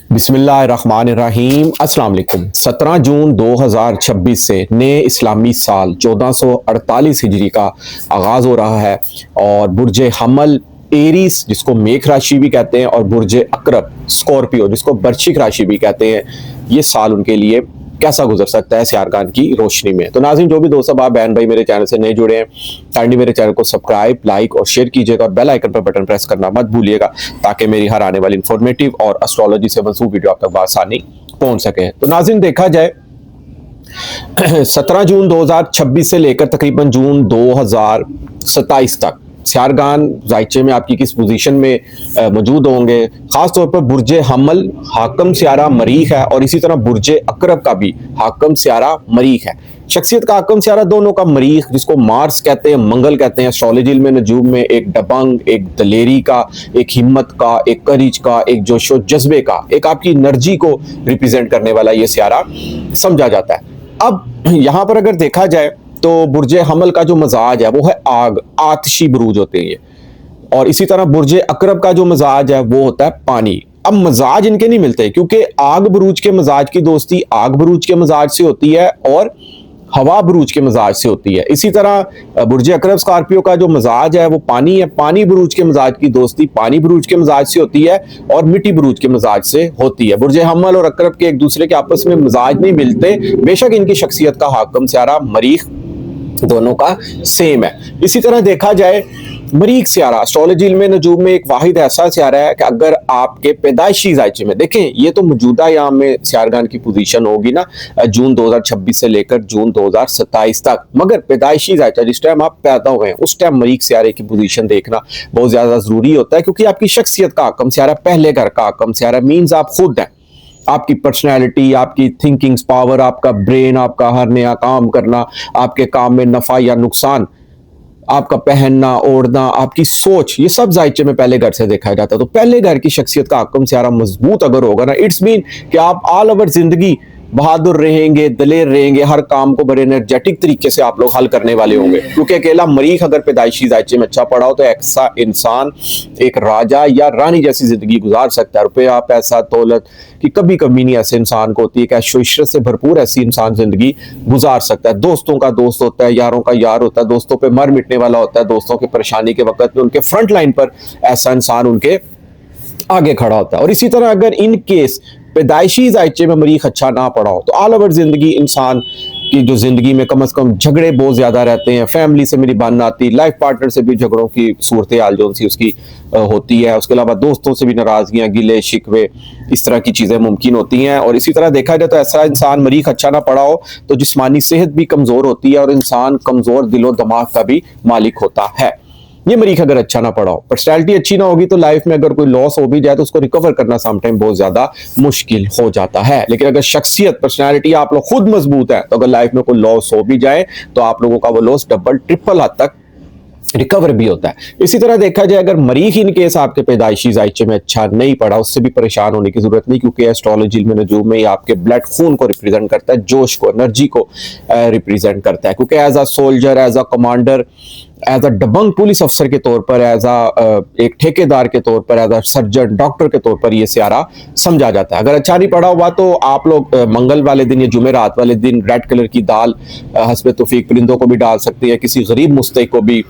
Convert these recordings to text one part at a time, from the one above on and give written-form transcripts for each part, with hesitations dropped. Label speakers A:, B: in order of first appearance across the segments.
A: बिस्मिल्लाहिर्रहमानिर्रहीम अस्सलाम वालेकुम। 17 जून 2026 से नए इस्लामी साल 1448 हिजरी का आगाज़ हो रहा है और बुर्ज हमल एरीज जिसको मेघ राशि भी कहते हैं और बुर्ज अकरब स्कॉर्पियो जिसको बर्चिक राशि भी कहते हैं, ये साल उनके लिए कैसा गुजर सकता है सियारगान की रोशनी में। तो नाज़रीन, जो भी दोस्त अब आप बहन भाई मेरे चैनल से नए जुड़े हैं, काइंडली मेरे चैनल को सब्सक्राइब, लाइक और शेयर कीजिएगा और बेल आइकन पर बटन प्रेस करना मत भूलिएगा ताकि मेरी हर आने वाली इंफॉर्मेटिव और एस्ट्रोलॉजी से मंसूब वीडियो आप तक बआसानी पहुंच सके। तो नाज़रीन, देखा जाए 17 जून 2026 से लेकर तकरीबन जून 2027 तक सियारगान जायचे में आपकी किस पोजीशन में मौजूद होंगे। खास तौर पर बुर्ज हमल हाकम सियारा मरीख है और इसी तरह बुर्ज अकरब का भी हाकम सियारा मरीख है। शख्सियत का हाकम सियारा दोनों का मरीख, जिसको मार्स कहते हैं, मंगल कहते हैं एस्ट्रोलॉजी में, नजूम में एक दबंग, एक दलेरी का, एक हिम्मत का, एक करीज का, एक जोशो जज्बे का, एक आपकी एनर्जी को रिप्रेजेंट करने वाला ये सियारा समझा जाता है। अब यहां पर अगर देखा जाए तो बुर्ज हमल का जो मजाज है वो है आग, आतशी बुरूज होते हैं ये, और इसी तरह बुर्ज अकरब का जो मजाज है वो होता है पानी। अब मजाज इनके नहीं मिलते क्योंकि आग बुरूज के मजाज की दोस्ती आग बुरूज के मजाज से होती है और हवा बुरूज के मजाज से होती है। इसी तरह बुर्ज अकरब स्कॉर्पियो का जो मजाज है वो पानी है, पानी बुरूज के मजाज की दोस्ती पानी बुरूज के मजाज से होती है और मिट्टी बुरूज के मजाज से होती है। बुर्ज हमल और अकरब के एक दूसरे के आपस में मजाज नहीं मिलते, बेशक इनकी शख्सियत का हाकम सियारा मरीख दोनों का सेम है। इसी तरह देखा जाए मरीख सियारा एस्ट्रोलॉजी में नजूम में एक वाहिद ऐसा सियारा है कि अगर आपके पैदाइशी जायचे में देखें, ये तो मौजूदा यहाँ में सियारगान की पोजीशन होगी ना जून 2026 से लेकर जून 2027 तक, मगर पैदाइशी जायचा जिस टाइम आप पैदा हुए हैं उस टाइम मरीख सियारे की पोजीशन देखना बहुत ज्यादा जरूरी होता है, क्योंकि आपकी शख्सियत का हाकम सियारा पहले घर का हाकम सियारा मीन्स आप खुद हैं। आपकी पर्सनैलिटी, आपकी थिंकिंग पावर, आपका ब्रेन, आपका हर नया काम करना, आपके काम में नफा या नुकसान, आपका पहनना ओढ़ना, आपकी सोच, ये सब जायचे में पहले घर से देखा जाता है। तो पहले घर की शख्सियत का हाकम सियारा मजबूत अगर होगा ना, इट्स मीन कि आप ऑल ओवर जिंदगी बहादुर रहेंगे, दलेर रहेंगे, हर काम को बड़े एनर्जेटिक तरीके से आप लोग हल करने वाले होंगे। क्योंकि अकेला मरीख अगर पैदाइशी जायचे में अच्छा पड़ा हो तो ऐसा इंसान एक राजा या रानी जैसी जिंदगी गुजार सकता है। रुपया पैसा दौलत की कभी कमी नहीं ऐसे इंसान को होती है कि ऐशो इशरत से भरपूर ऐसी इंसान जिंदगी गुजार सकता है। दोस्तों का दोस्त होता है, यारों का यार होता है, दोस्तों पे मर मिटने वाला होता है, दोस्तों की परेशानी के वक्त में उनके फ्रंट लाइन पर ऐसा इंसान उनके आगे खड़ा होता है। और इसी तरह अगर इन केस पैदाइशी जायचे में मरीख अच्छा ना पड़ा हो तो ऑल ओवर जिंदगी इंसान की जो जिंदगी में कम से कम झगड़े बहुत ज्यादा रहते हैं, फैमिली से मेरी बन आती, लाइफ पार्टनर से भी झगड़ों की सूरत हाल जो सी उसकी होती है, उसके अलावा दोस्तों से भी नाराजगियां, गिले शिकवे, इस तरह की चीजें मुमकिन होती हैं। और इसी तरह देखा जाए तो ऐसा इंसान मरीख अच्छा ना पड़ा हो तो जिस्मानी सेहत भी कमजोर होती है और इंसान कमजोर दिलो दिमाग का भी मालिक होता है। ये मरीख अगर अच्छा ना पड़ा हो, पर्सनैलिटी अच्छी ना होगी तो लाइफ में अगर कोई लॉस हो भी जाए तो उसको रिकवर करना समटाइम बहुत ज्यादा मुश्किल हो जाता है। लेकिन अगर शख्सियत पर्सनैलिटी आप लोग खुद मजबूत है तो अगर लाइफ में कोई लॉस हो भी जाए तो आप लोगों का वो लॉस डबल ट्रिपल हद तक रिकवर भी होता है। इसी तरह देखा जाए अगर मरीख इन केस आपके पैदाइशी जायचे में अच्छा नहीं पड़ा, उससे भी परेशान होने की जरूरत नहीं, क्योंकि एस्ट्रोलॉजी में नजूम में आपके ब्लड खून को रिप्रेजेंट करता है, जोश को, एनर्जी को रिप्रेजेंट करता है। क्योंकि as a soldier, as a commander, as a दबंग पुलिस अफसर के तौर पर, एज अ एक ठेकेदार के तौर पर, एज अ सर्जन डॉक्टर के तौर पर यह सियारा समझा जाता है। अगर अच्छा नहीं पड़ा हुआ तो आप लोग मंगल वाले दिन या जुमेरात वाले दिन रेड कलर की दाल हस्बे तौफीक परिंदों को भी डाल सकते हैं, किसी गरीब मुस्तहिक को भी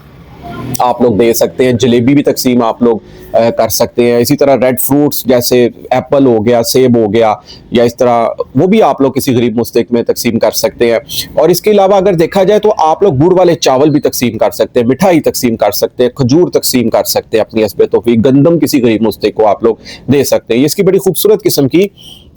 A: आप लोग दे सकते हैं, जलेबी भी तकसीम आप लोग कर सकते हैं। इसी तरह रेड फ्रूट्स जैसे एप्पल हो गया, सेब हो गया, या इस तरह वो भी आप लोग किसी गरीब मुस्तहिक में तकसीम कर सकते हैं। और इसके अलावा अगर देखा जाए तो आप लोग गुड़ वाले चावल भी तकसीम कर सकते हैं, मिठाई तकसीम कर सकते हैं, खजूर तकसीम कर सकते हैं अपनी हस्बे तौफीक, गंदम किसी गरीब मुस्तहिक को आप लोग दे सकते हैं। ये इसकी बड़ी खूबसूरत किस्म की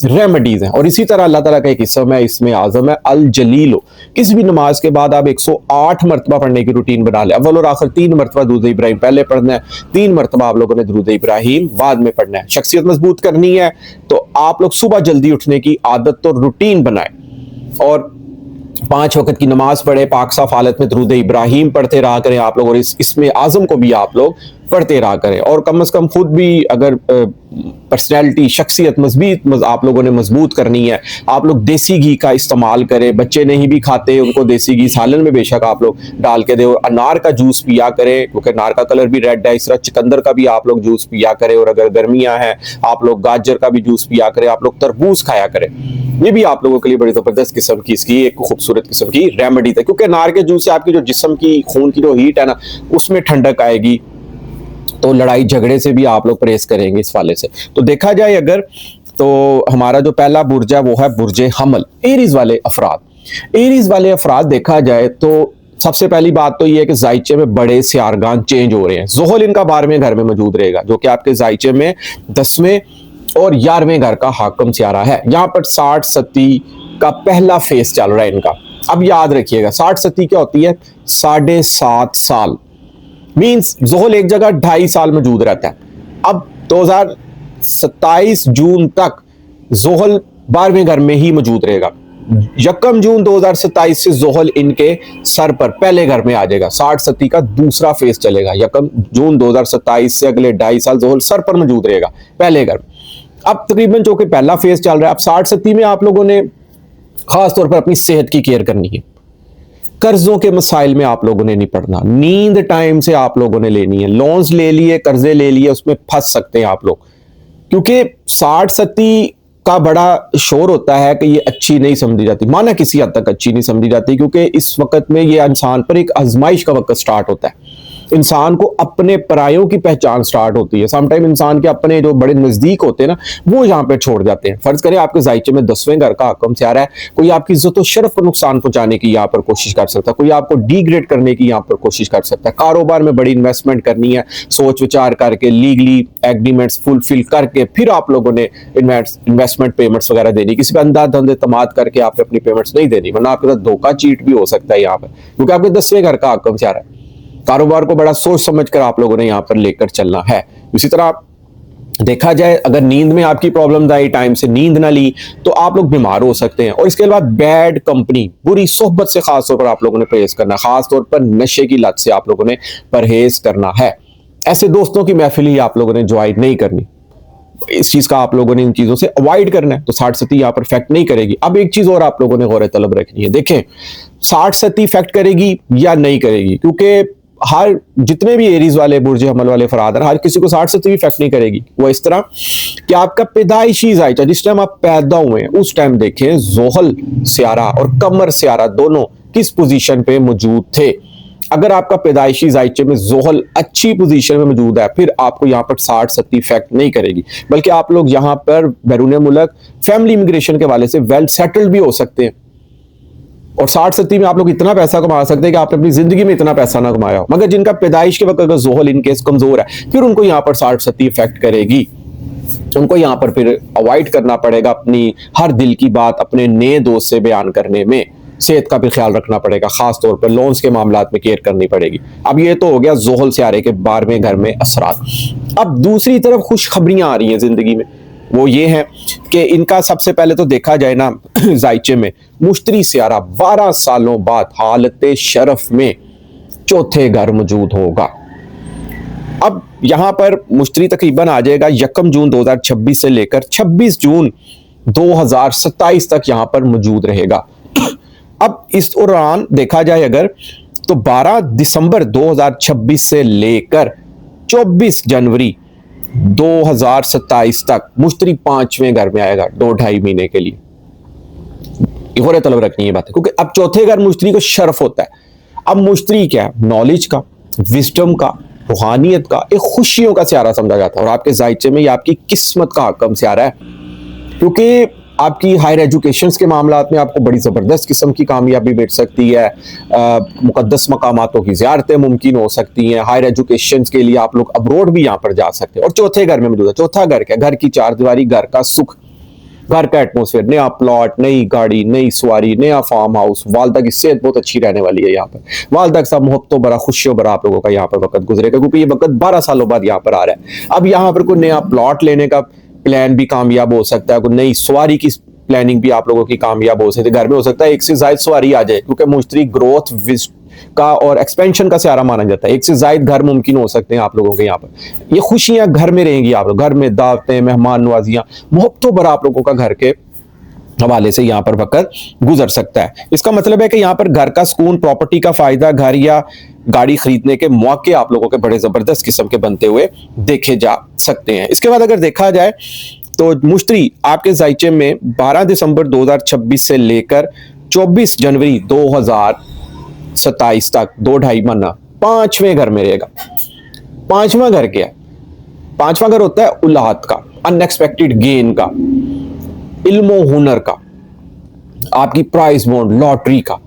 A: रेमेडीज हैं। और इसी तरह अल्लाह ताला का एक किस्म है, इसमें आजम है अल जलीलो। किसी भी नमाज के बाद आप 108 मरतबा पढ़ने की रूटीन बना ले। अव्वल और आखिर 3 मरतबा दुरूद इब्राहिम पहले पढ़ना है, 3 मरतबा आप लोगों ने दुरूद इब्राहिम बाद में पढ़ना है। शख्सियत मजबूत करनी है तो आप लोग सुबह जल्दी उठने की आदत तो रूटीन बनाए। और 5 वक्त की नमाज पढ़े, पाक साफ हालत में दुरूद इब्राहिम पढ़ते रहा करें आप लोग, और इसमें आज़म को भी आप लोग पढ़ते रहा करें। और कम से कम खुद भी अगर पर्सनैलिटी, शख्सियत मजबूत आप लोगों ने मजबूत करनी है, आप लोग देसी घी का इस्तेमाल करें। बच्चे नहीं भी खाते, उनको देसी घी सालन में बेशक आप लोग डाल के दे। और अनार का जूस पिया करें, क्योंकि अनार का कलर भी रेड है। इस तरह चुकंदर का भी आप लोग जूस पिया करें। और अगर गर्मियां हैं, आप लोग गाजर का भी जूस पिया करें, आप लोग तरबूज खाया करें। ये भी आप लोगों के लिए बड़ी जबरदस्त किस्म की इसकी एक खूबसूरत किस्म की रेमेडी है, क्योंकि अनार के जूस से आपकी जो जिस्म की खून की जो हीट है ना, उसमें ठंडक आएगी। तो लड़ाई झगड़े से भी आप लोग परहेज करेंगे इस वाले से। तो देखा जाए अगर, तो हमारा जो पहला बुर्ज है वो है बुर्जे हमल, एरीज वाले अफराद। एरीज वाले अफराद देखा जाए तो सबसे पहली बात तो ये है कि जायचे में बड़े सियारगान चेंज हो रहे हैं। जोहल इनका 12वें घर में मौजूद रहेगा, जो कि आपके जायचे में 10वें और 11वें घर का हाकम सियारा है। यहाँ पर 60 सती का पहला फेस चल रहा है इनका। अब याद रखिएगा 60 सती क्या होती है? 7.5 साल, मींस जोहल एक जगह 2.5 साल मौजूद रहता है। अब 2027 जून तक जोहल 12वें घर में ही मौजूद रहेगा। 1 जून 2027 से जोहल इनके सर पर पहले घर में आ जाएगा। 60 सती का दूसरा फेस चलेगा। 1 जून 2027 से अगले 2.5 साल जोहल सर पर मौजूद रहेगा, पहले घर। अब तकरीबन जो कि पहला फेस चल रहा है, अब 60 सती में आप लोगों ने खास तौर पर अपनी सेहत की केयर करनी है। कर्जों के मसाइल में आप लोगों ने नहीं पड़ना। नींद टाइम से आप लोगों ने लेनी है। लोन्स ले लिए, कर्जे ले लिए, उसमें फंस सकते हैं आप लोग, क्योंकि 60 सती का बड़ा शोर होता है कि ये अच्छी नहीं समझी जाती। माना किसी हद तक अच्छी नहीं समझी जाती, क्योंकि इस वक्त में ये इंसान पर एक आजमाइश का वक्त स्टार्ट होता है। इंसान को अपने परायों की पहचान स्टार्ट होती है। समटाइम इंसान के अपने जो बड़े नजदीक होते हैं ना, वो यहाँ पे छोड़ जाते हैं। फर्ज करें आपके जायचे में 10वें घर का हाकम सियारा है, कोई आपकी इज्जत और शर्फ को नुकसान पहुंचाने की यहाँ पर कोशिश कर सकता है, कोई आपको डिग्रेड करने की यहाँ पर कोशिश कर सकता है। कारोबार में बड़ी इन्वेस्टमेंट करनी है, सोच विचार करके, लीगली एग्रीमेंट्स फुलफिल करके फिर आप लोगों ने इन्वेस्टमेंट पेमेंट्स वगैरह देनी। किसी पर अंधाधुंध एतमाद करके आपने अपनी पेमेंट्स नहीं देनी, वरना आपके साथ धोखा चीट भी हो सकता है यहाँ पर, क्योंकि आपके 10वें घर का हाकम सियारा है। कारोबार को बड़ा सोच समझ कर आप लोगों ने यहाँ पर लेकर चलना है। इसी तरह देखा जाए, अगर नींद में आपकी प्रॉब्लम आई, टाइम से नींद ना ली, तो आप लोग बीमार हो सकते हैं। और इसके बाद बैड कंपनी, बुरी सोहबत से खास तौर पर आप लोगों ने परहेज करना है। खास तौर पर नशे की लत से आप लोगों ने परहेज करना है। ऐसे दोस्तों की महफिल ही आप लोगों ने ज्वाइन नहीं करनी। इस चीज का आप लोगों ने इन चीजों से अवॉइड करना है। तो 60 सती यहाँ पर इफेक्ट नहीं करेगी। अब एक चीज और आप लोगों ने गौर तलब रखनी है। देखें 60 सती इफेक्ट करेगी या नहीं करेगी, क्योंकि हर जितने भी एरीज वाले बुर्ज हमल वाले फराद हर किसी को 60 सती इफेक्ट नहीं करेगी। वो इस तरह कि आपका पैदाइशी जायचा जिस टाइम आप पैदा हुए हैं, उस टाइम देखें जोहल सियारा और कमर सियारा दोनों किस पोजीशन पे मौजूद थे। अगर आपका पैदाइशी जायचे में जोहल अच्छी पोजीशन में मौजूद है, फिर आपको यहाँ पर 60 सती इफेक्ट नहीं करेगी, बल्कि आप लोग यहाँ पर बैरून मुल्क फैमिली इमिग्रेशन के वाले से वेल सेटल्ड भी हो सकते हैं। और 60 सती में आप लोग इतना पैसा कमा सकते हैं कि आपने अपनी जिंदगी में इतना पैसा ना कमाया हो। मगर जिनका पैदाइश के वक्त अगर जोहल इनकेस कमजोर है, फिर उनको यहाँ पर 60 सती इफेक्ट करेगी। उनको यहाँ पर फिर अवॉइड करना पड़ेगा अपनी हर दिल की बात अपने नए दोस्त से बयान करने में। सेहत का भी ख्याल रखना पड़ेगा, खास तौर पर लोन्स के मामलात में केयर करनी पड़ेगी। अब ये तो हो गया जोहल सियारे के 12वें घर में असरात। अब दूसरी तरफ खुशखबरियां आ रही हैं जिंदगी में, वो ये है कि इनका सबसे पहले तो देखा जाए ना, जायचे में मुश्तरी सियारा 12 सालों बाद हालत शरफ में 4थे घर मौजूद होगा। अब यहां पर मुश्तरी तकरीबन आ जाएगा 1 जून 2026 से लेकर 26 जून 2027 तक यहां पर मौजूद रहेगा। अब इस दौरान देखा जाए अगर, तो 12 दिसंबर 2026 से लेकर 24 जनवरी 2027 तक मुश्तरी 5वें घर में आएगा 2-2.5 महीने के लिए। गौर तलब रखनी है बात, क्योंकि अब 4थे घर मुश्तरी को शर्फ होता है। अब मुश्तरी क्या है? नॉलेज का, विजडम का, रूहानियत का, एक खुशियों का सियारा समझा जाता है। और आपके जायचे में ये आपकी किस्मत का हाकम सियारा है, क्योंकि आपकी हायर एजुकेशन के मामलात में आपको बड़ी ज़बरदस्त किस्म की कामयाबी मिल सकती है। मुकद्दस मकामातों की ज़ियारतें मुमकिन हो सकती हैं। हायर एजुकेशन के लिए आप लोग अब्रोड भी यहाँ पर जा सकते हैं। और 4थे घर में मौजूद है। 4था घर क्या? घर की चारदीवारी, घर का सुख, घर का एटमोसफेयर, नया प्लॉट, नई गाड़ी, नई सवारी, नया फार्म हाउस। वालदा की सेहत बहुत अच्छी रहने वाली है यहाँ पर। वालदा के साथ मोहब्बतों भरा, खुशियों भरा आप लोगों का यहाँ पर वक्त गुजरेगा, क्योंकि ये वक्त 12 सालों बाद यहाँ पर आ रहा है। अब यहाँ पर कोई नया प्लॉट लेने का प्लान भी कामयाब हो सकता है, कोई नई सवारी की प्लानिंग भी आप लोगों की कामयाब हो सकती है। घर में हो सकता है एक से ज्यादा सवारी आ जाए, क्योंकि मुश्तरी ग्रोथ का और एक्सपेंशन का सहारा माना जाता है। एक से ज्यादा घर मुमकिन हो सकते हैं आप लोगों के यहाँ पर। ये खुशियां घर में रहेंगी, आप लोग घर में दावतें, मेहमान नवाजियां, मोहब्बतों भरा आप लोगों का घर के हवाले से यहाँ पर वक्त गुजर सकता है। इसका मतलब है कि यहाँ पर घर का सुकून, प्रॉपर्टी का फायदा, घर या गाड़ी खरीदने के मौके आप लोगों के बड़े जबरदस्त किस्म के बनते हुए देखे जा सकते हैं। इसके बाद अगर देखा जाए तो मुश्तरी आपके जायचे में 12 दिसंबर 2026 से लेकर 24 जनवरी 2027 तक 2-2.5 महीना 5वें घर में रहेगा। 5वां घर क्या है? 5वां घर होता है औलाद का, अनएक्सपेक्टेड गेन का, इल्मो हुनर का, आपकी प्राइज बॉन्ड लॉटरी का,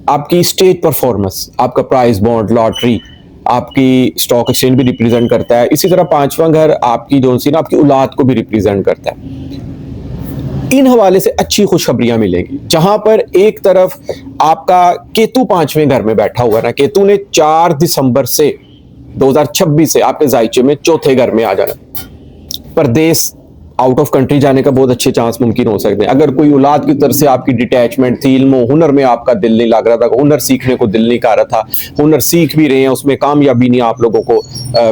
A: आपकी स्टेज परफॉर्मेंस, आपका प्राइज बॉन्ड लॉटरी, आपकी स्टॉक एक्सचेंज भी रिप्रेजेंट करता है। इसी तरह 5वां घर आपकी जो सी ना आपकी औलाद को भी रिप्रेजेंट करता है। इन हवाले से अच्छी खुशखबरियां मिलेंगी। जहां पर एक तरफ आपका केतु 5वें घर में बैठा हुआ है ना, केतु ने 4 दिसंबर से 2026 से आपके जायचे में 4थे घर में आ जाना। परदेश, आउट ऑफ कंट्री जाने का बहुत अच्छे चांस मुमकिन हो सकते हैं। अगर कोई औलाद की तरफ से आपकी डिटैचमेंट थी, इल्म हुनर में आपका दिल नहीं लग रहा था, हुनर सीखने को दिल नहीं कर रहा था, हुनर सीख भी रहे हैं, उसमें कामयाबी नहीं आप लोगों को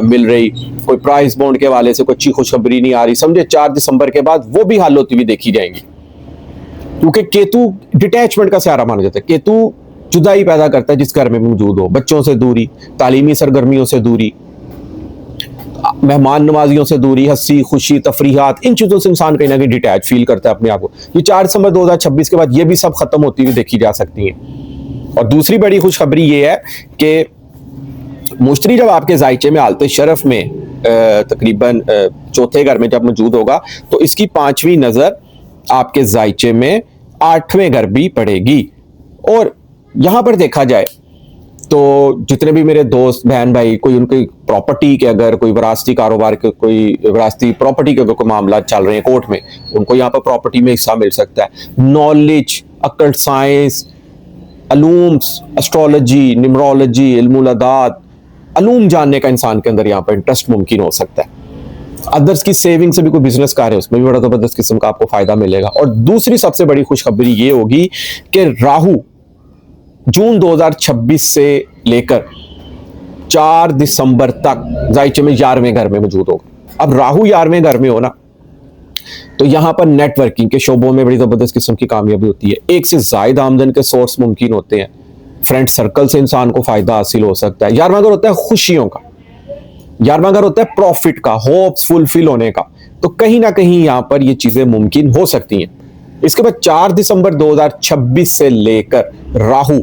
A: मिल रही, कोई प्राइस बॉन्ड के हवाले से कोई अच्छी खुशखबरी नहीं आ रही, समझे 4 दिसंबर के बाद वो भी हल होती हुई देखी जाएंगी। क्योंकि केतु डिटैचमेंट का सहारा माना जाता है। केतु जुदाई पैदा करता है जिस घर में मौजूद हो, बच्चों से दूरी, तालीमी सरगर्मियों से दूरी, मेहमान नवाजियों से दूरी, हंसी खुशी तफरीहात, इन चीजों से इंसान कहीं ना कहीं डिटैच फील करता है अपने आप को। ये 4 दिसंबर 2026 के बाद ये भी सब खत्म होती हुई देखी जा सकती है। और दूसरी बड़ी खुशखबरी ये है कि मुश्तरी जब आपके जायचे में हालत शरफ में तकरीबन 4थे घर में जब मौजूद होगा, तो इसकी 5वीं नजर आपके जायचे में 8वें घर भी पड़ेगी। और यहां पर देखा जाए तो जितने भी मेरे दोस्त बहन भाई कोई उनकी प्रॉपर्टी के अगर कोई विरासती कारोबार के कोई विरासती प्रॉपर्टी के अगर कोई मामला चल रहे हैं कोर्ट में, उनको यहाँ पर प्रॉपर्टी में हिस्सा मिल सकता है। नॉलेज, अकल्ट साइंस, अलूम्स, एस्ट्रोलॉजी, न्यूमरोलॉजी, इल्मुल अदात, अलूम जानने का इंसान के अंदर यहाँ पर इंटरेस्ट मुमकिन हो सकता है। अदर्स की सेविंग से भी कोई बिजनेस कर रहे हैं, उसमें भी बड़ा जबरदस्त किस्म का आपको फायदा मिलेगा। और दूसरी सबसे बड़ी खुशखबरी ये होगी कि राहु जून 2026 से लेकर 4 दिसंबर तक जायचे में 11वें घर में मौजूद होगा। अब राहु 11वें घर में हो ना, तो यहां पर नेटवर्किंग के शोबों में बड़ी जबरदस्त किस्म की कामयाबी होती है। एक से ज्यादा आमदन के सोर्स मुमकिन होते हैं। फ्रेंड सर्कल से इंसान को फायदा हासिल हो सकता है। 11वां घर होता है खुशियों का, 11वां घर होता है प्रॉफिट का, होप्स फुलफिल होने का। तो कहीं ना कहीं यहां पर ये चीजें मुमकिन हो सकती हैं। इसके बाद 4 दिसंबर 2026 से लेकर राहु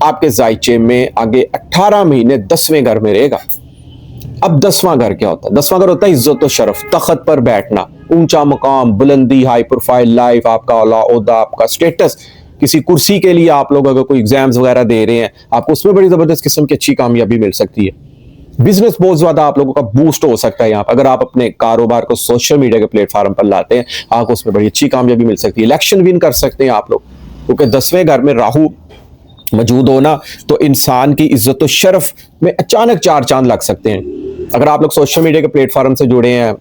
A: आपके जायचे में आगे 18 महीने 10वें घर में रहेगा। अब 10वां घर क्या होता है? 10वां घर होता है इज्जत और शरफ, तख्त पर बैठना, ऊंचा मकाम, बुलंदी, हाई प्रोफाइल लाइफ, आपका ओहदा, आपका स्टेटस। किसी कुर्सी के लिए आप लोग अगर कोई एग्जाम्स वगैरह दे रहे हैं, आपको उसमें बड़ी जबरदस्त किस्म की अच्छी कामयाबी मिल सकती है। बिजनेस बहुत ज्यादा आप लोगों का बूस्ट हो सकता है यहाँ पर। अगर आप अपने कारोबार को सोशल मीडिया के प्लेटफॉर्म पर लाते हैं, आपको उसमें बड़ी अच्छी कामयाबी मिल सकती है। इलेक्शन विन कर सकते हैं आप लोग, क्योंकि 10वें घर में राहु मौजूद होना तो इंसान की इज्जत और शरफ में अचानक 4 चांद लग सकते हैं। अगर आप लोग सोशल मीडिया के प्लेटफॉर्म से जुड़े हैं,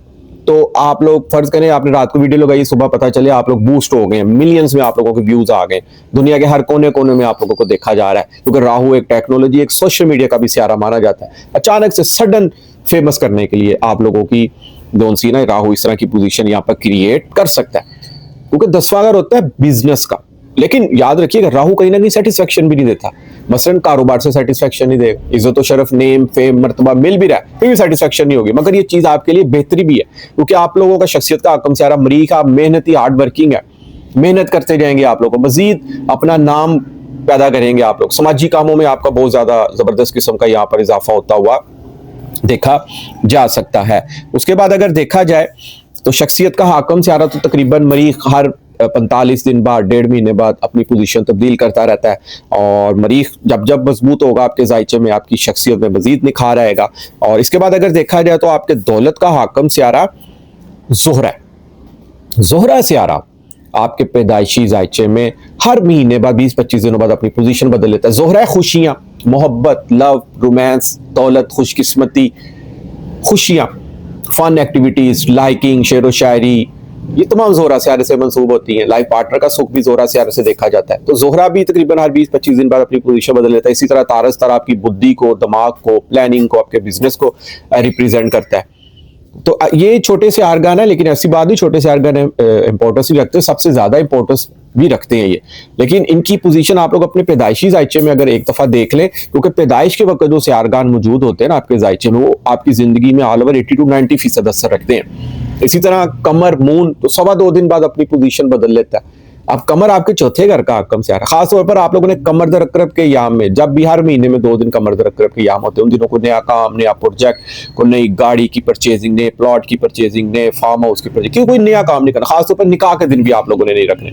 A: तो आप लोग फर्ज करें आपने रात को वीडियो लगाई, सुबह पता चले आप लोग बूस्ट हो गए, मिलियंस में आप लोगों के व्यूज आ गए, दुनिया के हर कोने कोने में आप लोगों को देखा जा रहा है। क्योंकि राहु एक टेक्नोलॉजी, एक सोशल मीडिया का भी सहारा माना जाता है। अचानक से सडन फेमस करने के लिए आप लोगों की दोन सी ना राहु इस तरह की पोजीशन यहाँ पर क्रिएट कर सकता है। क्योंकि 10वां घर होता है बिजनेस का, लेकिन याद रखिएगा राहु कहीं ना कहीं सेटिस्फेक्शन भी नहीं देता। मसलन कारोबार से सेटिस्फेक्शन नहीं देगा, इज्जत शरफ, नेम, फेम, मर्तबा मिल भी रहा है, फिर भी सेटिस्फेक्शन नहीं होगी। मगर ये चीज आपके लिए बेहतरी भी है, क्योंकि आप लोगों का शख्सियत का आकम सारा मरीख, आप मेहनती हार्ड वर्किंग है, मेहनत करते जाएंगे, आप लोग मजीद अपना नाम पैदा करेंगे। आप लोग समाजी कामों में आपका बहुत ज्यादा जबरदस्त किस्म का यहाँ पर इजाफा होता हुआ देखा जा सकता है। उसके बाद अगर देखा जाए तो शख्सियत का हाकम सारा तो तकरीबन मरीख हर 45 दिन बाद, 1.5 महीने बाद अपनी पोजीशन तब्दील करता रहता है। और मरीख जब जब मजबूत होगा आपके जायचे में, आपकी शख्सियत में मजीद निखार आएगा। और इसके बाद अगर देखा जाए तो आपके दौलत का हाकम सियारा ज़ोहरा है। ज़ोहरा सियारा आपके पैदाइशी जायचे में हर महीने बाद 20-25 दिनों बाद अपनी पोजीशन बदल लेता है। ज़ोहरा है खुशियाँ, मोहब्बत, लव, रोमांस, दौलत, खुशकिस्मती, खुशियाँ, फन एक्टिविटीज, लाइकिंग, शेर व शायरी, ये तमाम जोहरा सियारे से मंसूब होती हैं। लाइफ पार्टनर का सुख भी जोहरा सियारे से देखा जाता है। तो जोहरा भी तकरीबन हर 20-25 दिन बाद अपनी पोजीशन बदल लेता है। इसी तरह तारस तारा आपकी बुद्धि को, दिमाग को, प्लानिंग को, आपके बिजनेस को रिप्रेजेंट करता है। तो ये छोटे से आर्गन है, लेकिन ऐसी बात नहीं, छोटे से आर्गन इंपॉर्टेंस भी रखते हैं, सबसे ज्यादा इंपॉर्टेंस भी रखते हैं ये। लेकिन इनकी पोजीशन आप लोग अपने पैदाइशी जायचे में अगर एक दफा देख लें, क्योंकि पैदाइश के वक्त जो से आर्गन मौजूद होते हैं ना आपके जायचे में, वो आपकी जिंदगी में ऑल ओवर 80 to 90% असर रखते हैं। इसी तरह कमर, मून तो 2.25 दिन बाद अपनी पोजीशन बदल लेता है। अब कमर आपके चौथे घर का आकम से आ रहा है। खासतौर पर आप लोगों ने कमर दरकरब के याम में, जब भी हर महीने में 2 दिन कमर दरकरब के याम होते हैं, उन दिनों को नया काम, नया प्रोजेक्ट, कोई नई गाड़ी की परचेजिंग, नए प्लॉट की परचेजिंग, नए फार्म हाउस की परचेजिंग, क्यों कोई नया काम नहीं करना। खासतौर पर निकाह के दिन भी आप लोगों ने नहीं रखने,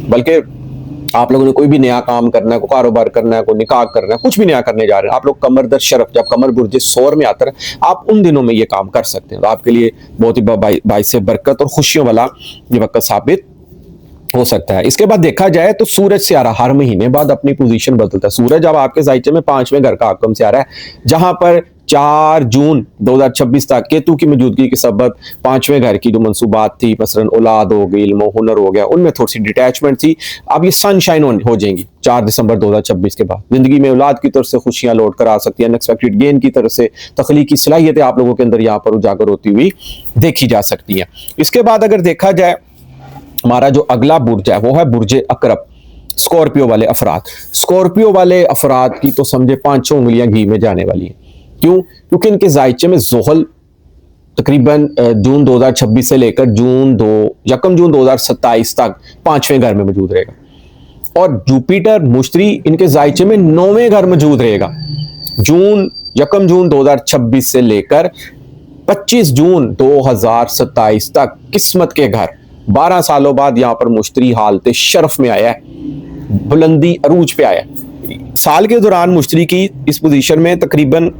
A: बल्कि आप लोगों ने कोई भी नया काम करना है, कोई कारोबार करना है, कोई निकाह करना है, कुछ भी नया करने जा रहे हैं, आप लोग कमर दर शरफ, जब कमर बुर्ज सौर में आता है, आप उन दिनों में ये काम कर सकते हैं। तो आपके लिए बहुत ही बाइस बरकत और खुशियों वाला ये वक्त साबित हो सकता है। इसके बाद देखा जाए तो सूरज से आ रहा हर महीने बाद अपनी पोजीशन बदलता है। सूरज अब आपके जायचे में 5वें घर का आकम से आ रहा है, जहां पर 4 जून 2026 तक केतु की मौजूदगी के सबब 5वें घर की जो मंसूबात थी, मसलन औलाद हो गई, इल्म हुनर हो गया, उनमें थोड़ी सी डिटैचमेंट थी। अब ये सनशाइन हो जाएंगी 4 दिसंबर 2026 के बाद। जिंदगी में औलाद की तरफ से खुशियां लौट कर आ सकती है, अनएक्सपेक्टेड गेन की तरफ से तख्लीकी सलाहियतें आप लोगों के अंदर यहाँ पर उजागर होती हुई देखी जा सकती हैं। इसके बाद अगर देखा जाए, हमारा जो अगला बुर्ज है वो है बुर्ज अकरब, स्कॉर्पियो वाले अफराद। स्कॉर्पियो वाले अफराद की तो समझे 5 उंगलियां घी में जाने वाली हैं। क्यों? क्योंकि इनके जायचे में जोहल तकरीबन जून 2026 से लेकर यकम जून 2027 तक 5वें घर में मौजूद रहेगा, और जुपिटर मुश्तरी इनके जायचे में 9वें घर मौजूद रहेगा। यकम जून 2026 से लेकर 25 जून 2027 तक किस्मत के घर। 12 सालों बाद यहां पर मुश्तरी हालत शरफ में आया है, बुलंदी अरूज पे आया है। साल के दौरान मुश्तरी की इस पोजीशन में तकरीबन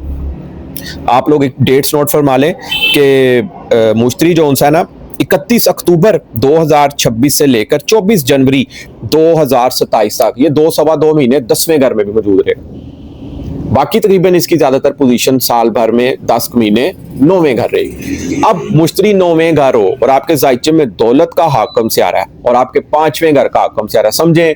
A: आप लोग एक डेट्स नोट फरमा लें कि मुश्तरी जो है ना 31 अक्टूबर 2026 से लेकर 24 जनवरी 2027 तक, ये 2.25 महीने 10वें घर में भी मौजूद रहेगा। बाकी तकरीबन इसकी ज्यादातर पोजीशन साल भर में 10 महीने 9वें घर रहेगी। अब मुश्तरी 9वें घर हो और आपके जायचे में दौलत का हाकम से आ रहा है और आपके 5वें घर का हाकम से आ रहा है, समझे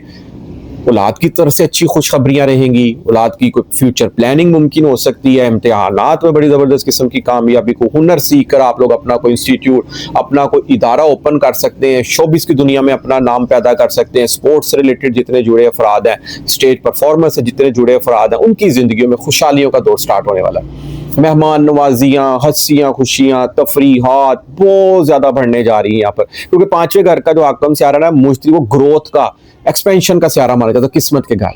A: औलाद की तरफ से अच्छी खुशखबरियां रहेंगी, औलाद की कोई फ्यूचर प्लानिंग मुमकिन हो सकती है, इम्तिहानात में बड़ी जबरदस्त किस्म की कामयाबी को, हुनर सीख कर आप लोग अपना कोई इंस्टीट्यूट, अपना कोई इदारा ओपन कर सकते हैं, शोबिस की दुनिया में अपना नाम पैदा कर सकते हैं। स्पोर्ट्स से रिलेटेड जितने जुड़े अफराद हैं, स्टेज परफॉर्मेंस से जितने जुड़े अफराद हैं, उनकी जिंदगी में खुशहालियों का दौर स्टार्ट होने वाला है। मेहमान नवाजियां, हंसियां, खुशियां, तफरीहात बहुत ज्यादा बढ़ने जा रही है यहाँ पर, क्योंकि 5वें घर का जो आकम से आ रहा है मुश्तरी, वो ग्रोथ का, एक्सपेंशन का सियारा माना जाता है, किस्मत के घर,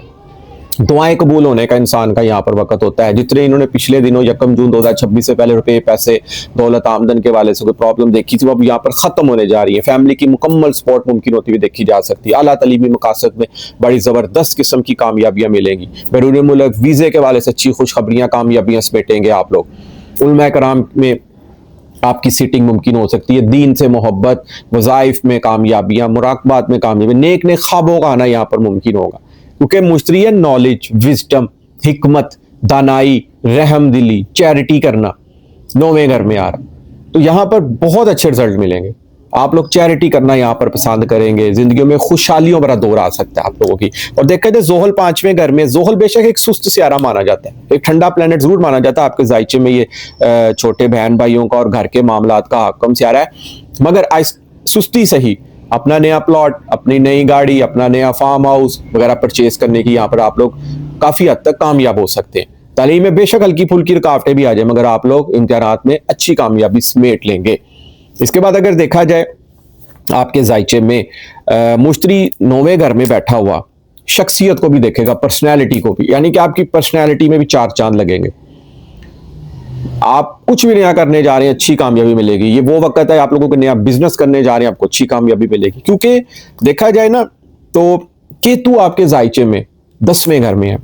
A: दुआएं कबूल होने का इंसान का यहाँ पर वक्त होता है। जितने इन्होंने पिछले दिनों यकम जून 2026 से पहले रुपए, पैसे, दौलत, आमदन के वाले से कोई प्रॉब्लम देखी थी, वो अब यहाँ पर खत्म होने जा रही है। फैमिली की मुकम्मल सपोर्ट मुमकिन होती हुई देखी जा सकती है। आला तलीमी मकासद में बड़ी जबरदस्त किस्म की कामयाबियां मिलेंगी। बैरून मुल्क वीजे के वाले से अच्छी खुशखबरियां, कामयाबियां समेटेंगे आप लोग। उलमा कराम में आपकी सीटिंग मुमकिन हो सकती है। दीन से मोहब्बत, वज़ाइफ में कामयाबियां, मुराकबात में कामयाबी, नेक नेक ख्वाबों का आना यहाँ पर मुमकिन होगा, क्योंकि मुश्तरी है नॉलेज, विजडम, हिकमत, दानाई, रहम दिली, चैरिटी करना 9वें घर में आ रहा, तो यहाँ पर बहुत अच्छे रिजल्ट मिलेंगे। आप लोग चैरिटी करना यहाँ पर पसंद करेंगे, जिंदगी में खुशहालियों भरा दौर आ सकता है आप लोगों की। और देखा जाए जोहल 5वें घर में, जोहल बेशक एक सुस्त सियारा माना जाता है, एक ठंडा प्लेनेट जरूर माना जाता है आपके जायचे में, ये छोटे बहन भाइयों का और घर के मामलात का हाकम सियारा है, मगर सुस्ती सही अपना नया प्लॉट, अपनी नई गाड़ी, अपना नया फार्म हाउस वगैरह परचेज करने की यहाँ पर आप लोग काफी हद तक कामयाब हो सकते हैं। तालीम में बेशक हल्की फुल्की रुकावटें भी आ जाए, मगर आप लोग इम्तिहानात में अच्छी कामयाबी समेट लेंगे। इसके बाद अगर देखा जाए आपके जायचे में मुश्तरी 9वें घर में बैठा हुआ शख्सियत को भी देखेगा, पर्सनैलिटी को भी, यानी कि आपकी पर्सनैलिटी में भी 4 चांद लगेंगे। आप कुछ भी नया करने जा रहे हैं, अच्छी कामयाबी मिलेगी। ये वो वक्त है आप लोगों को नया बिजनेस करने जा रहे हैं, आपको अच्छी कामयाबी मिलेगी, क्योंकि देखा जाए ना तो केतु आपके जायचे में 10वें घर में है।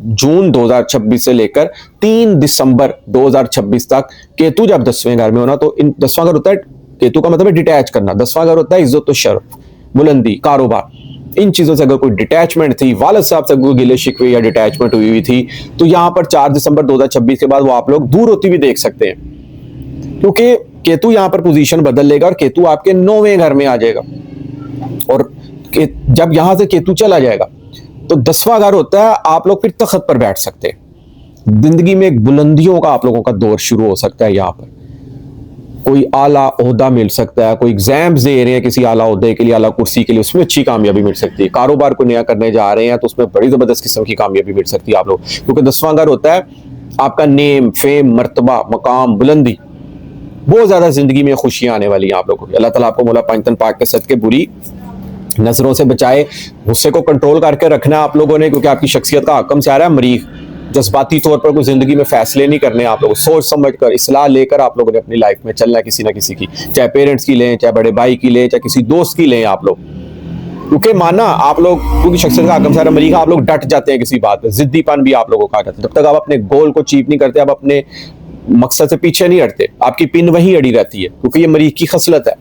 A: जून 2026 से लेकर 3 दिसंबर 2026 तक केतु जब 10वें घर में होना, तो 10वां घर होता है, केतु का मतलब है डिटैच करना, 10वां घर होता है इज्जत, शर्फ, बुलंदी, कारोबार। इन चीजों से अगर कोई डिटैचमेंट थी, वालिद साहब से कोई गिले शिकवे या डिटैचमेंट हुई थी, तो यहां पर 4 दिसंबर 2026 के बाद वो आप लोग दूर होती हुई देख सकते हैं। क्योंकि केतु यहां पर पोजीशन बदल लेगा और केतु आपके 9वें घर में आ जाएगा। और जब यहां से केतु चला जाएगा तो 10वां घर होता है, आप लोग फिर तख्त पर बैठ सकते हैं। जिंदगी में एक बुलंदियों का आप लोगों का दौर शुरू हो सकता है। यहां पर कोई आला ओहदा मिल सकता है, कोई एग्जाम्स दे रहे हैं किसी आला ओहदे के लिए, आला कुर्सी के लिए, उसमें अच्छी कामयाबी मिल सकती है। कारोबार को नया करने जा रहे हैं तो उसमें बड़ी जबरदस्त किस्म की कामयाबी मिल सकती है आप लोग, क्योंकि 10वां घर होता है आपका नेम, फेम, मर्तबा, मकाम, बुलंदी। बहुत ज्यादा जिंदगी में खुशियां आने वाली हैं आप लोगों को। अल्लाह ताला आपको मौला पंजतन पाक के सदके बुरी नजरों से बचाए। गुस्से को कंट्रोल करके रखना है आप लोगों ने, क्योंकि आपकी शख्सियत का हकम से आ रहा है मरीख। जज्बाती तौर पर कोई जिंदगी में फैसले नहीं करने आप लोग, सोच समझ कर इस्लाह लेकर आप लोगों ने अपनी लाइफ में चलना है किसी ना किसी की, चाहे पेरेंट्स की लें, चाहे बड़े भाई की लें, चाहे किसी दोस्त की लें आप लोग। क्योंकि माना आप लोग, क्योंकि शख्सियत का हकम से आ रहा है मरीख, आप लोग डट जाते हैं किसी बात पे, जिद्दीपन भी आप लोगों का आ जाता है। जब तक आप अपने गोल को अचीव नहीं करते, आप अपने मकसद से पीछे नहीं हटते, आपकी पिन वहीं अड़ी रहती है, क्योंकि ये मरीख की खसलत है,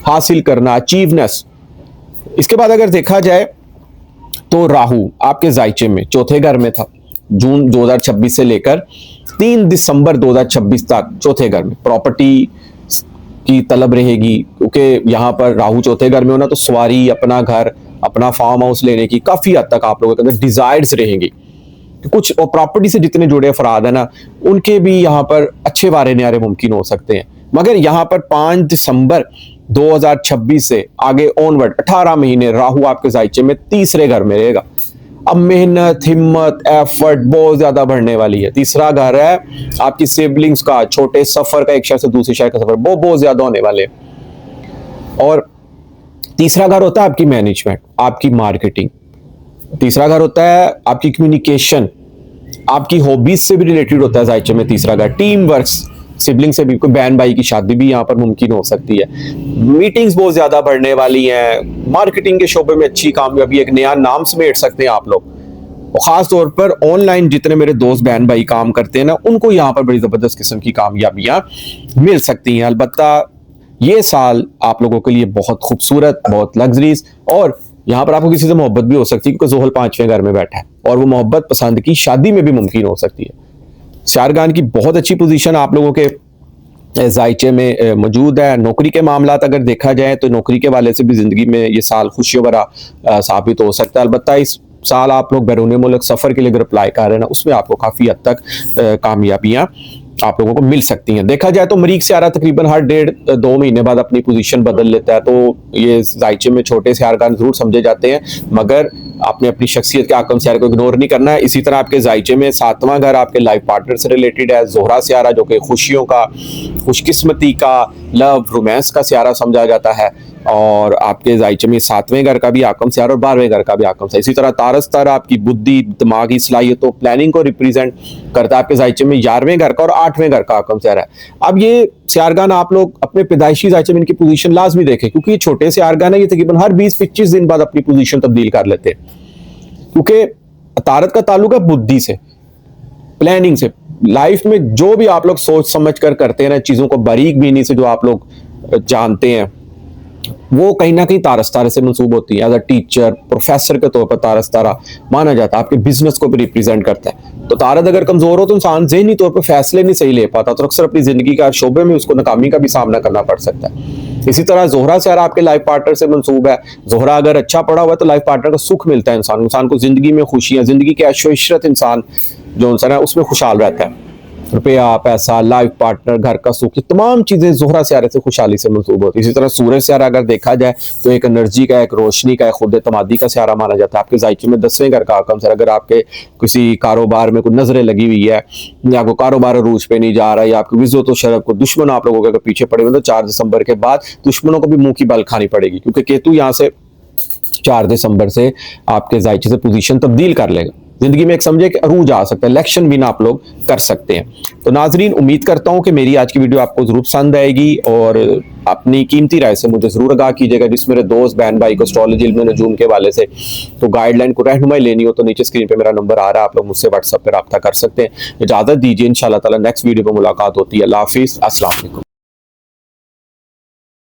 A: हासिल करना, अचीवनेस। इसके बाद अगर देखा जाए तो राहु आपके जायचे में चौथे घर में था जून 2026 से लेकर 3 दिसंबर 2026 तक चौथे घर में। प्रॉपर्टी की तलब रहेगी, क्योंकि यहां पर राहु चौथे घर में होना तो सवारी, अपना घर, अपना फार्म हाउस लेने की काफी हद तक आप लोगों के अंदर डिजायर्स रहेंगी। कुछ और प्रॉपर्टी से जितने जुड़े अफराद है ना, उनके भी यहाँ पर अच्छे वारे न्यारे मुमकिन हो सकते हैं। मगर यहाँ पर 5 दिसंबर 2026 से आगे ऑनवर्ड 18 महीने राहु आपके जायचे में तीसरे घर में रहेगा। अब मेहनत, हिम्मत, एफर्ट बहुत ज्यादा बढ़ने वाली है। तीसरा घर है आपकी सिबलिंग्स का, छोटे सफर का, एक शहर से दूसरे शहर का सफर बहुत ज्यादा होने वाले हैं। और तीसरा घर होता है आपकी मैनेजमेंट, आपकी मार्केटिंग। तीसरा घर होता है आपकी कम्युनिकेशन, आपकी हॉबीज से भी रिलेटेड होता है जायचे में तीसरा घर। टीम वर्क्स, सिबलिंग से भी, कोई बहन भाई की शादी भी यहाँ पर मुमकिन हो सकती है। मीटिंग्स बहुत ज्यादा बढ़ने वाली हैं। मार्केटिंग के शोबे में अच्छी कामयाबी, एक नया नाम समेट सकते हैं आप लोग। और खास तौर पर ऑनलाइन जितने मेरे दोस्त बहन भाई काम करते हैं ना, उनको यहाँ पर बड़ी जबरदस्त किस्म की कामयाबियां मिल सकती हैं। अलबत्ता ये साल आप लोगों के लिए बहुत खूबसूरत, बहुत लग्जरीज, और यहाँ पर आपको किसी से मोहब्बत भी हो सकती है, क्योंकि जोहल 5वें घर में बैठा है और वो मोहब्बत पसंद की शादी में भी मुमकिन हो सकती है। शारगान की बहुत अच्छी पोजीशन आप लोगों के जायचे में मौजूद है। नौकरी के मामलात अगर देखा जाए तो नौकरी के वाले से भी जिंदगी में ये साल खुशियों भरा साबित हो सकता है। अलबत्ता इस साल आप लोग बैरून मुल्क सफर के लिए अगर अप्लाई कर रहे हैं ना, उसमें आपको काफी हद तक कामयाबियां आप लोगों को मिल सकती हैं। देखा जाए तो मरीख से आ रहा तकरीबन हर 1.5-2 महीने बाद अपनी पोजीशन बदल लेता है, तो ये जायचे में छोटे से हारगान जरूर समझे जाते हैं, मगर आपने अपनी शख्सियत के आकम से को इग्नोर नहीं करना है। इसी तरह आपके जायचे में 7वां घर आपके लाइफ पार्टनर से रिलेटेड है। जोहरा सियारा जो कि खुशियों का, खुशकिस्मती का, लव, रोमांस का सियारा समझा जाता है, और आपके जायचे में 7वें घर का भी आकम सियारा और 12वें घर का भी आकम सियारा। इसी तरह तारस तारा आपकी बुद्धि, दिमागी सलाहियतों, प्लानिंग को रिप्रेजेंट करता है। आपके जायचे में 11वें घर का और 8वें घर का आकम सियारा है। अब ये सियारगान आप लोग अपने पैदाइशी जायचे में इनकी पोजीशन लाजमी देखें, क्योंकि ये छोटे सियारगान है, ये तकरीबन हर 20-25 दिन बाद अपनी पोजीशन तब्दील कर लेते हैं, क्योंकि तारत का ताल्लुक है बुद्धि से, प्लानिंग से। लाइफ में जो भी आप लोग सोच समझ कर करते हैं ना, चीजों को बारीक बीनी से जो आप लोग जानते हैं, वो कहीं ना कहीं तारस तारा से मंसूब होती है। एज अ टीचर, प्रोफेसर के तौर पर तारस तारा माना जाता है, आपके बिजनेस को भी रिप्रेजेंट करता है। तो तारत अगर कमजोर हो तो इंसान ज़हनी तौर पर फैसले नहीं सही ले पाता, तो अक्सर अपनी जिंदगी का शोबे में उसको नाकामी का भी सामना करना पड़ सकता है। इसी तरह जोहरा सियारा आपके लाइफ पार्टनर से मंसूब है। जोहरा अगर अच्छा पड़ा हुआ है तो लाइफ पार्टनर का सुख मिलता है, इंसान को जिंदगी में खुशियां, जिंदगी की ऐशो इशरत, इंसान जो इंसान है उसमें खुशहाल रहता है। रुपया, पैसा, लाइफ पार्टनर, घर का सुख, ये तमाम चीजें जोहरा सियारे से खुशहाली से मंसूब होती है। इसी तरह सूरज सियारा अगर देखा जाए तो एक एनर्जी का, एक रोशनी का, एक खुद एतमादी का सियारा माना जाता है। आपके जायचे में 10वें घर का आकम सियारा, अगर आपके किसी कारोबार में कोई नजरें लगी हुई है, या आपको कारोबार अरूज पे नहीं जा रहा है, या आपकी विज़्ज़त और शरफ को दुश्मन आप लोगों के पीछे पड़े हुए, तो 4 दिसंबर के बाद दुश्मनों को भी मुंह की बल खानी पड़ेगी, क्योंकि केतु यहाँ से 4 दिसंबर से आपके जायचे से पोजीशन तब्दील कर लेगा। जिंदगी में एक समझे कि अरूज आ सकता है, इलेक्शन भी ना आप लोग कर सकते हैं। तो नाजरीन, उम्मीद करता हूं कि मेरी आज की वीडियो आपको जरूर पसंद आएगी, और अपनी कीमती राय से मुझे जरूर आगाह कीजिएगा। जिस मेरे दोस्त बहन भाई को एस्ट्रोलॉजी, इल्म नजूम के वाले से तो गाइडलाइन को रहनुमाई लेनी हो, तो नीचे स्क्रीन पे मेरा नंबर आ रहा है, आप लोग मुझसे व्हाट्सएप पे रब्ता कर सकते हैं। इजाजत दीजिए, इंशाल्लाह ताला नेक्स्ट वीडियो पर मुलाकात होती है। अल्लाह हाफिज, अस्सलाम वालेकुम।